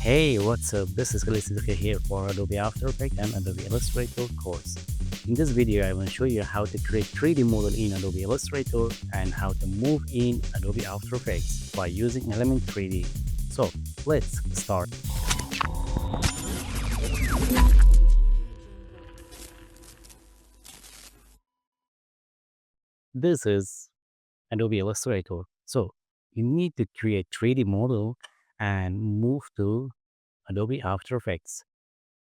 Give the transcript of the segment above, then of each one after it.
Hey, what's up? This is Khalil Sediqi here for Adobe After Effects and Adobe Illustrator course. In this video, I will show you how to create 3D model in Adobe Illustrator and how to move in Adobe After Effects by using Element 3D. So, let's start. This is Adobe Illustrator. So, you need to create 3D model and move to Adobe After Effects.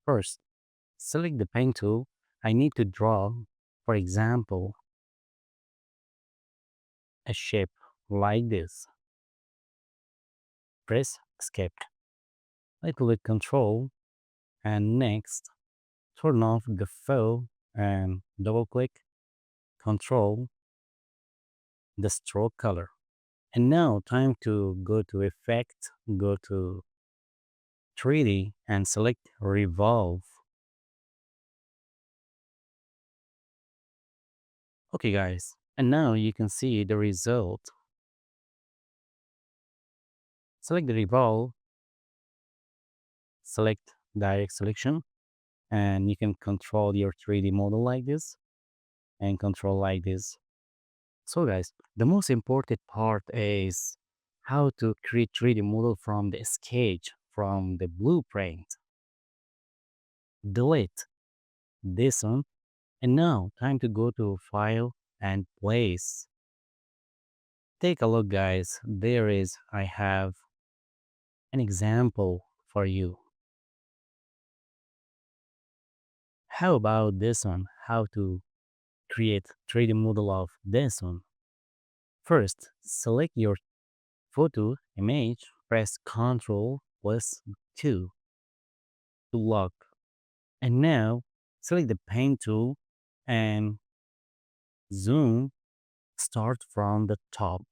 First, select the pen tool. I need to draw, for example, a shape like this. Press escape. I click control and next turn off the fill and double click control the stroke color. And now time to go to effect, go to 3D and select revolve. Okay guys, and now you can see the result. Select the revolve, select direct selection, and you can control your 3D model like this and control like this. So guys, the most important part is how to create 3D model from the sketch, from the blueprint. Delete this one. And now time to go to file and place. Take a look guys, I have an example for you. How about this one? How to create 3D model of this one? First, select your photo image, press Ctrl plus 2 to lock. And now select the pen tool and zoom, start from the top.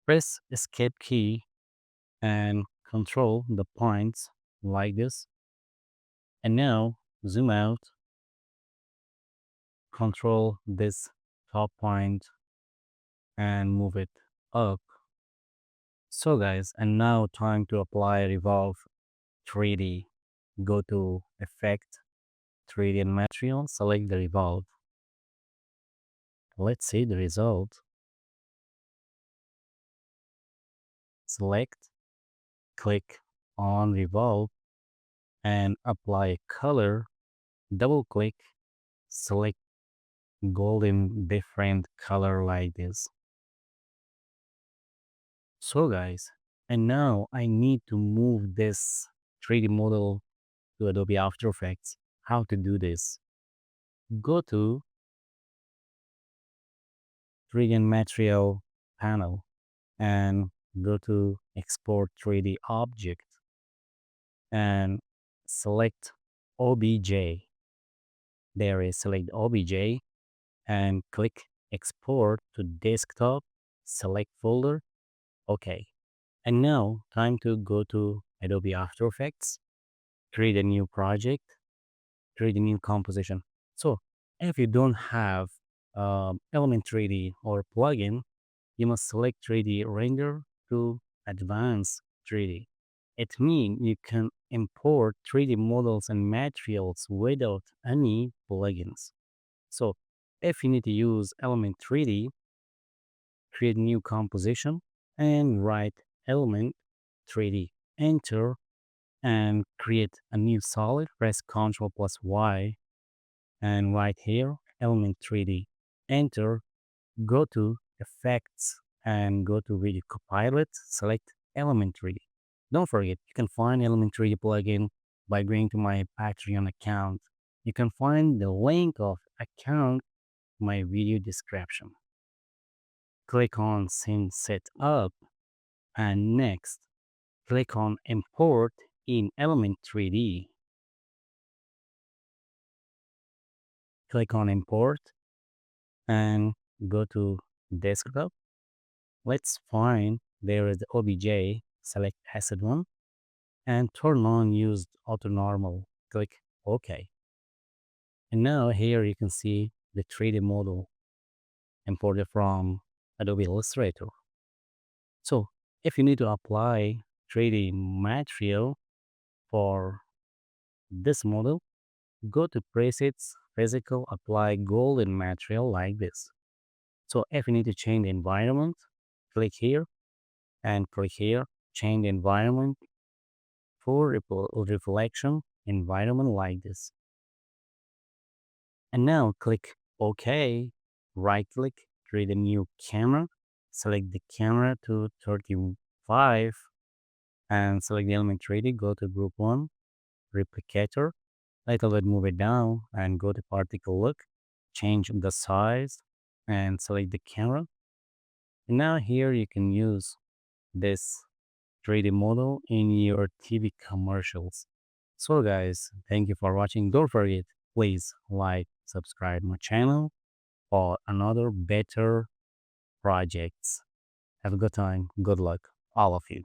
Press escape key and control the points like this. And now zoom out, control this top point and move it up. So guys, and now time to apply Revolve 3D. Go to Effect, 3D and Material, select the Revolve. Let's see the result. Select, click on Revolve and apply a color. Double click, select golden different color like this. So guys, and now I need to move this 3D model to Adobe After Effects. How to do this? Go to 3D and Material panel and go to Export 3D Object and select OBJ. There is select OBJ and click Export to Desktop, select folder, OK. And now time to go to Adobe After Effects, create a new project, create a new composition. So if you don't have Element 3D or plugin, you must select 3D Render to Advanced 3D. It means you can import 3D models and materials without any plugins. So if you need to use Element 3D, create new composition and write Element 3D. Enter and create a new solid. Press Ctrl plus Y and right here, Element 3D. Enter, go to Effects and go to Video Copilot, select Element 3D. Don't forget, you can find Element 3D plugin by going to my Patreon account. You can find the link of account in my video description. Click on Sync Setup and next, click on Import in Element 3D. Click on Import and go to Desktop. Let's find there is the OBJ, select Asset 1 and turn on Use Auto Normal. Click OK. And now here you can see the 3D model imported from Adobe Illustrator. So if you need to apply 3D material for this model, go to presets, physical, apply golden material like this. So if you need to change the environment, click here and click here, change the environment for reflection environment like this. And now click OK, right click, create a new camera, select the camera to 35 and select the element 3D, go to group 1, replicator, little bit move it down and go to particle look, change the size and select the camera. And now here you can use this 3D model in your TV commercials. So guys, thank you for watching. Don't forget, please like, subscribe my channel for another better projects. Have a good time. Good luck, all of you.